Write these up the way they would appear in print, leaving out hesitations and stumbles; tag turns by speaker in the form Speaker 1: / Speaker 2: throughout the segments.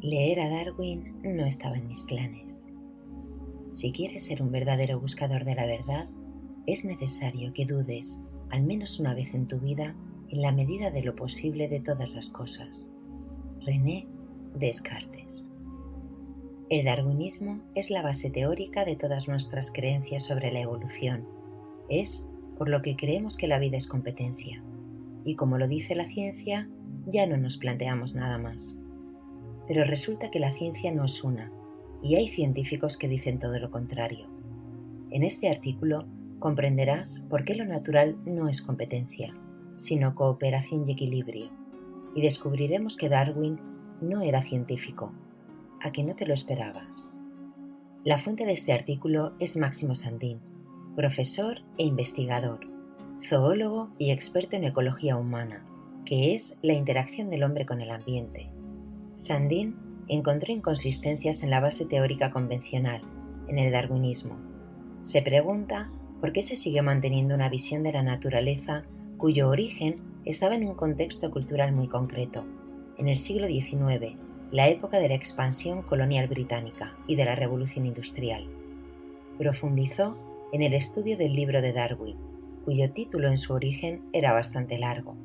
Speaker 1: Leer a Darwin no estaba en mis planes. Si quieres ser un verdadero buscador de la verdad, es necesario que dudes, al menos una vez en tu vida, en la medida de lo posible de todas las cosas. René Descartes. El darwinismo es la base teórica de todas nuestras creencias sobre la evolución. Es por lo que creemos que la vida es competencia. Y como lo dice la ciencia, ya no nos planteamos nada más. Pero resulta que la ciencia no es una, y hay científicos que dicen todo lo contrario. En este artículo comprenderás por qué lo natural no es competencia, sino cooperación y equilibrio, y descubriremos que Darwin no era científico. ¿A que no te lo esperabas? La fuente de este artículo es Máximo Sandin, profesor e investigador, zoólogo y experto en ecología humana, que es la interacción del hombre con el ambiente. Sandin encontró inconsistencias en la base teórica convencional, en el darwinismo. Se pregunta por qué se sigue manteniendo una visión de la naturaleza cuyo origen estaba en un contexto cultural muy concreto, en el siglo XIX, la época de la expansión colonial británica y de la Revolución Industrial. Profundizó en el estudio del libro de Darwin, cuyo título en su origen era bastante largo: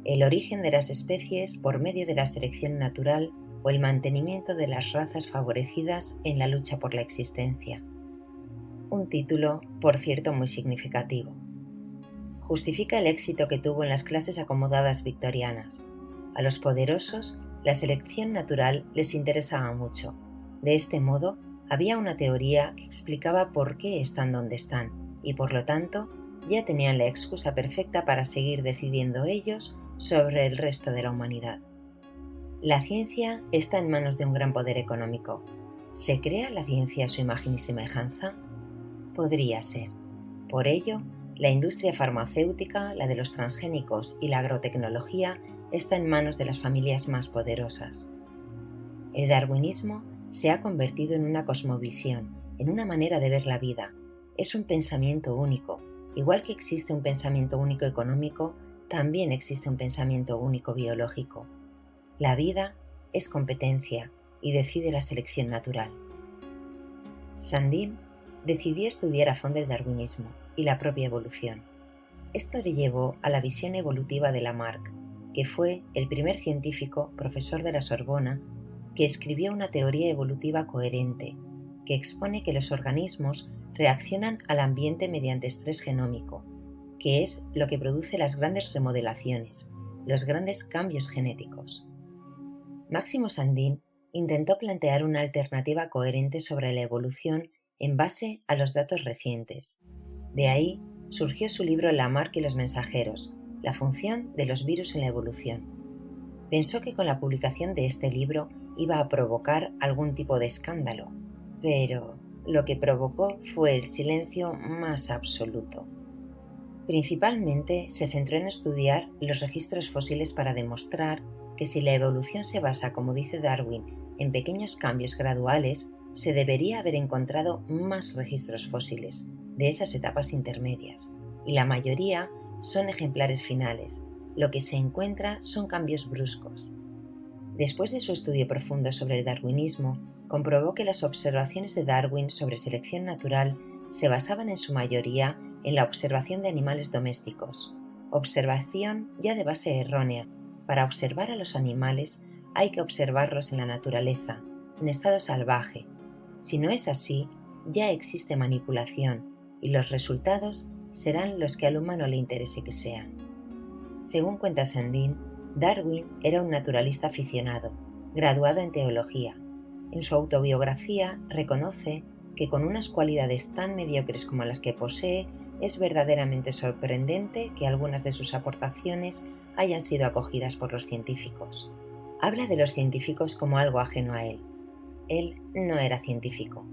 Speaker 1: El origen de las especies por medio de la selección natural o el mantenimiento de las razas favorecidas en la lucha por la existencia. Un título, por cierto, muy significativo. Justifica el éxito que tuvo en las clases acomodadas victorianas. A los poderosos, la selección natural les interesaba mucho. De este modo, había una teoría que explicaba por qué están donde están, y por lo tanto, ya tenían la excusa perfecta para seguir decidiendo ellos sobre el resto de la humanidad. La ciencia está en manos de un gran poder económico. ¿Se crea la ciencia a su imagen y semejanza? Podría ser. Por ello, la industria farmacéutica, la de los transgénicos y la agrotecnología está en manos de las familias más poderosas. El darwinismo se ha convertido en una cosmovisión, en una manera de ver la vida. Es un pensamiento único. Igual que existe un pensamiento único económico, también existe un pensamiento único biológico. La vida es competencia y decide la selección natural. Sandin decidió estudiar a fondo el darwinismo y la propia evolución. Esto le llevó a la visión evolutiva de Lamarck, que fue el primer científico, profesor de la Sorbona, que escribió una teoría evolutiva coherente, que expone que los organismos reaccionan al ambiente mediante estrés genómico, que es lo que produce las grandes remodelaciones, los grandes cambios genéticos. Máximo Sandin intentó plantear una alternativa coherente sobre la evolución en base a los datos recientes. De ahí surgió su libro Lamarck y los mensajeros, la función de los virus en la evolución. Pensó que con la publicación de este libro iba a provocar algún tipo de escándalo, pero lo que provocó fue el silencio más absoluto. Principalmente se centró en estudiar los registros fósiles para demostrar que si la evolución se basa, como dice Darwin, en pequeños cambios graduales, se debería haber encontrado más registros fósiles de esas etapas intermedias, y la mayoría son ejemplares finales. Lo que se encuentra son cambios bruscos. Después de su estudio profundo sobre el darwinismo, comprobó que las observaciones de Darwin sobre selección natural se basaban en su mayoría en la observación de animales domésticos, observación ya de base errónea. Para observar a los animales hay que observarlos en la naturaleza, en estado salvaje. Si no es así, ya existe manipulación y los resultados serán los que al humano le interese que sean. Según cuenta Sandin, Darwin era un naturalista aficionado, graduado en teología. En su autobiografía reconoce que con unas cualidades tan mediocres como las que posee, es verdaderamente sorprendente que algunas de sus aportaciones hayan sido acogidas por los científicos. Habla de los científicos como algo ajeno a él. Él no era científico.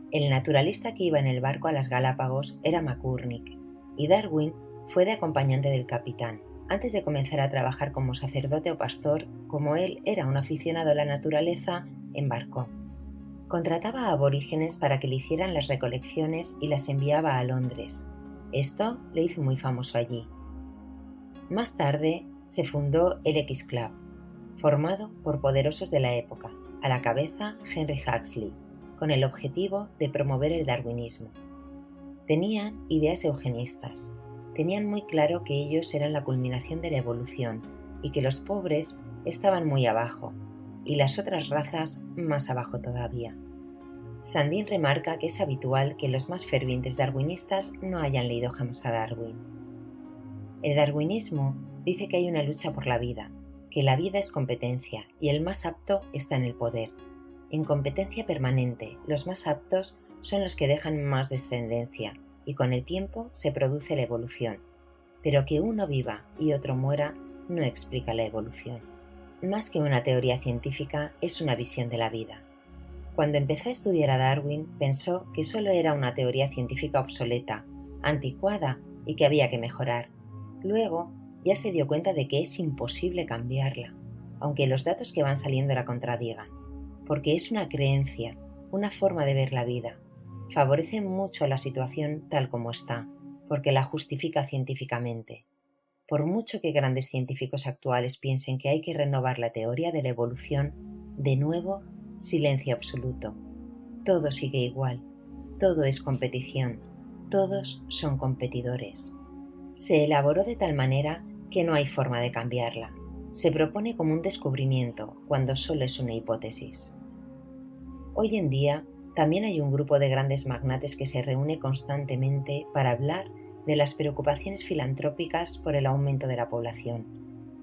Speaker 1: El naturalista que iba en el barco a las Galápagos era McCormick, y Darwin fue de acompañante del capitán. Antes de comenzar a trabajar como sacerdote o pastor, como él era un aficionado a la naturaleza, embarcó. Contrataba a aborígenes para que le hicieran las recolecciones y las enviaba a Londres. Esto le hizo muy famoso allí. Más tarde se fundó el X Club, formado por poderosos de la época, a la cabeza Henry Huxley, con el objetivo de promover el darwinismo. Tenían ideas eugenistas, tenían muy claro que ellos eran la culminación de la evolución y que los pobres estaban muy abajo y las otras razas más abajo todavía. Sandin remarca que es habitual que los más fervientes darwinistas no hayan leído jamás a Darwin. El darwinismo dice que hay una lucha por la vida, que la vida es competencia y el más apto está en el poder. En competencia permanente, los más aptos son los que dejan más descendencia y con el tiempo se produce la evolución. Pero que uno viva y otro muera no explica la evolución. Más que una teoría científica, es una visión de la vida. Cuando empezó a estudiar a Darwin, pensó que solo era una teoría científica obsoleta, anticuada y que había que mejorar. Luego, ya se dio cuenta de que es imposible cambiarla, aunque los datos que van saliendo la contradigan, porque es una creencia, una forma de ver la vida. Favorece mucho a la situación tal como está, porque la justifica científicamente. Por mucho que grandes científicos actuales piensen que hay que renovar la teoría de la evolución, de nuevo, silencio absoluto. Todo sigue igual, todo es competición, todos son competidores. Se elaboró de tal manera que no hay forma de cambiarla. Se propone como un descubrimiento cuando solo es una hipótesis. Hoy en día también hay un grupo de grandes magnates que se reúne constantemente para hablar de las preocupaciones filantrópicas por el aumento de la población.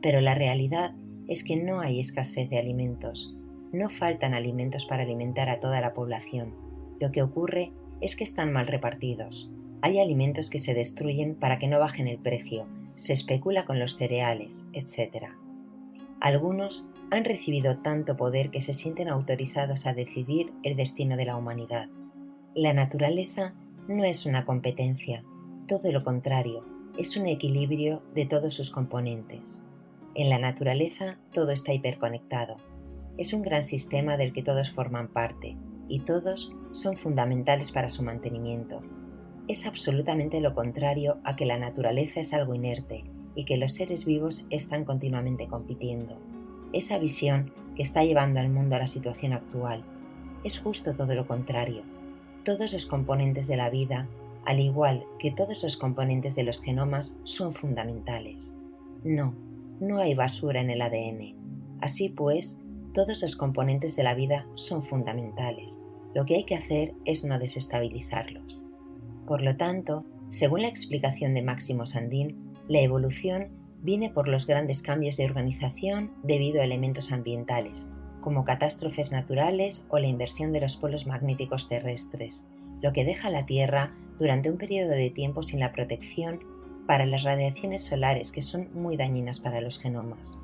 Speaker 1: Pero la realidad es que no hay escasez de alimentos. No faltan alimentos para alimentar a toda la población. Lo que ocurre es que están mal repartidos. Hay alimentos que se destruyen para que no bajen el precio, se especula con los cereales, etc. Algunos han recibido tanto poder que se sienten autorizados a decidir el destino de la humanidad. La naturaleza no es una competencia, todo lo contrario, es un equilibrio de todos sus componentes. En la naturaleza todo está hiperconectado. Es un gran sistema del que todos forman parte y todos son fundamentales para su mantenimiento. Es absolutamente lo contrario a que la naturaleza es algo inerte y que los seres vivos están continuamente compitiendo. Esa visión que está llevando al mundo a la situación actual es justo todo lo contrario. Todos los componentes de la vida, al igual que todos los componentes de los genomas, son fundamentales. No hay basura en el ADN. Así pues, todos los componentes de la vida son fundamentales. Lo que hay que hacer es no desestabilizarlos. Por lo tanto, según la explicación de Máximo Sandin, la evolución viene por los grandes cambios de organización debido a elementos ambientales, como catástrofes naturales o la inversión de los polos magnéticos terrestres, lo que deja a la Tierra durante un periodo de tiempo sin la protección para las radiaciones solares que son muy dañinas para los genomas.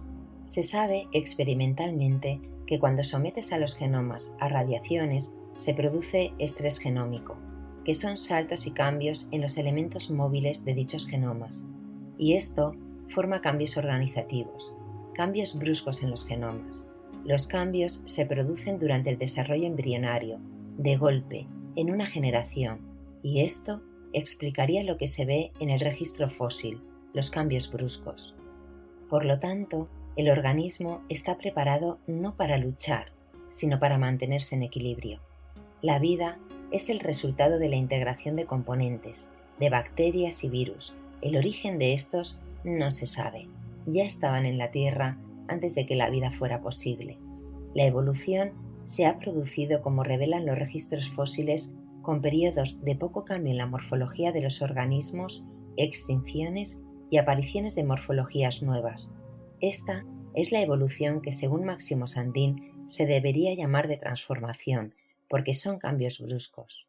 Speaker 1: Se sabe experimentalmente que cuando sometes a los genomas a radiaciones se produce estrés genómico, que son saltos y cambios en los elementos móviles de dichos genomas, y esto forma cambios organizativos, cambios bruscos en los genomas. Los cambios se producen durante el desarrollo embrionario, de golpe, en una generación, y esto explicaría lo que se ve en el registro fósil, los cambios bruscos. Por lo tanto, el organismo está preparado no para luchar, sino para mantenerse en equilibrio. La vida es el resultado de la integración de componentes, de bacterias y virus. El origen de estos no se sabe. Ya estaban en la Tierra antes de que la vida fuera posible. La evolución se ha producido, como revelan los registros fósiles, con periodos de poco cambio en la morfología de los organismos, extinciones y apariciones de morfologías nuevas. Esta es la evolución que, según Máximo Sandin, se debería llamar de transformación, porque son cambios bruscos.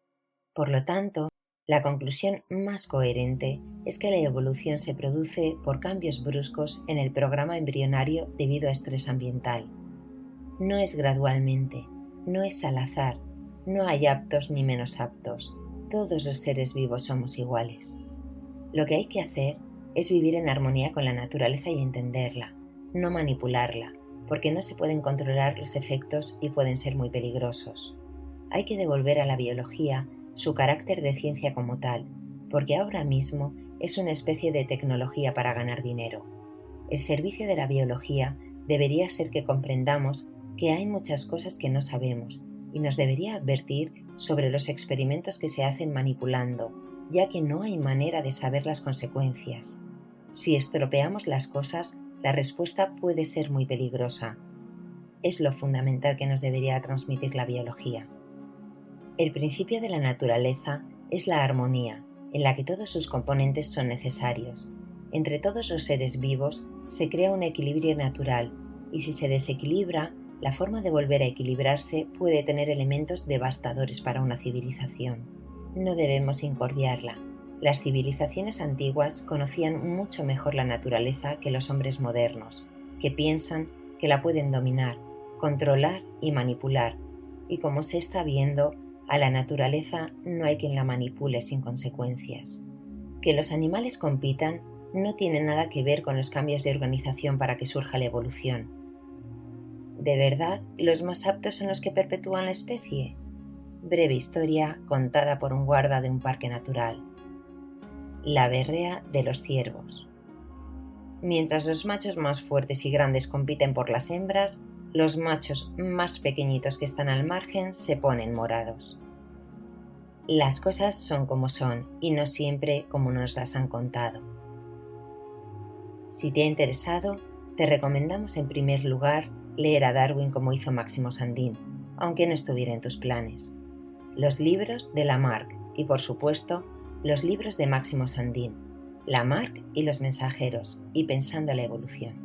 Speaker 1: Por lo tanto, la conclusión más coherente es que la evolución se produce por cambios bruscos en el programa embrionario debido a estrés ambiental. No es gradualmente, no es al azar, no hay aptos ni menos aptos, todos los seres vivos somos iguales. Lo que hay que hacer es vivir en armonía con la naturaleza y entenderla, no manipularla, porque no se pueden controlar los efectos y pueden ser muy peligrosos. Hay que devolver a la biología su carácter de ciencia como tal, porque ahora mismo es una especie de tecnología para ganar dinero. El servicio de la biología debería ser que comprendamos que hay muchas cosas que no sabemos y nos debería advertir sobre los experimentos que se hacen manipulando, ya que no hay manera de saber las consecuencias. Si estropeamos las cosas, la respuesta puede ser muy peligrosa. Es lo fundamental que nos debería transmitir la biología. El principio de la naturaleza es la armonía, en la que todos sus componentes son necesarios. Entre todos los seres vivos se crea un equilibrio natural, y si se desequilibra, la forma de volver a equilibrarse puede tener elementos devastadores para una civilización. No debemos incordiarla. Las civilizaciones antiguas conocían mucho mejor la naturaleza que los hombres modernos, que piensan que la pueden dominar, controlar y manipular, y como se está viendo, a la naturaleza no hay quien la manipule sin consecuencias. Que los animales compitan no tiene nada que ver con los cambios de organización para que surja la evolución. ¿De verdad los más aptos son los que perpetúan la especie? Breve historia contada por un guarda de un parque natural. La berrea de los ciervos. Mientras los machos más fuertes y grandes compiten por las hembras, los machos más pequeñitos que están al margen se ponen morados. Las cosas son como son y no siempre como nos las han contado. Si te ha interesado, te recomendamos en primer lugar leer a Darwin como hizo Máximo Sandín, aunque no estuviera en tus planes. Los libros de Lamarck y, por supuesto, los libros de Máximo Sandín, Lamarck y los mensajeros y Pensando la evolución.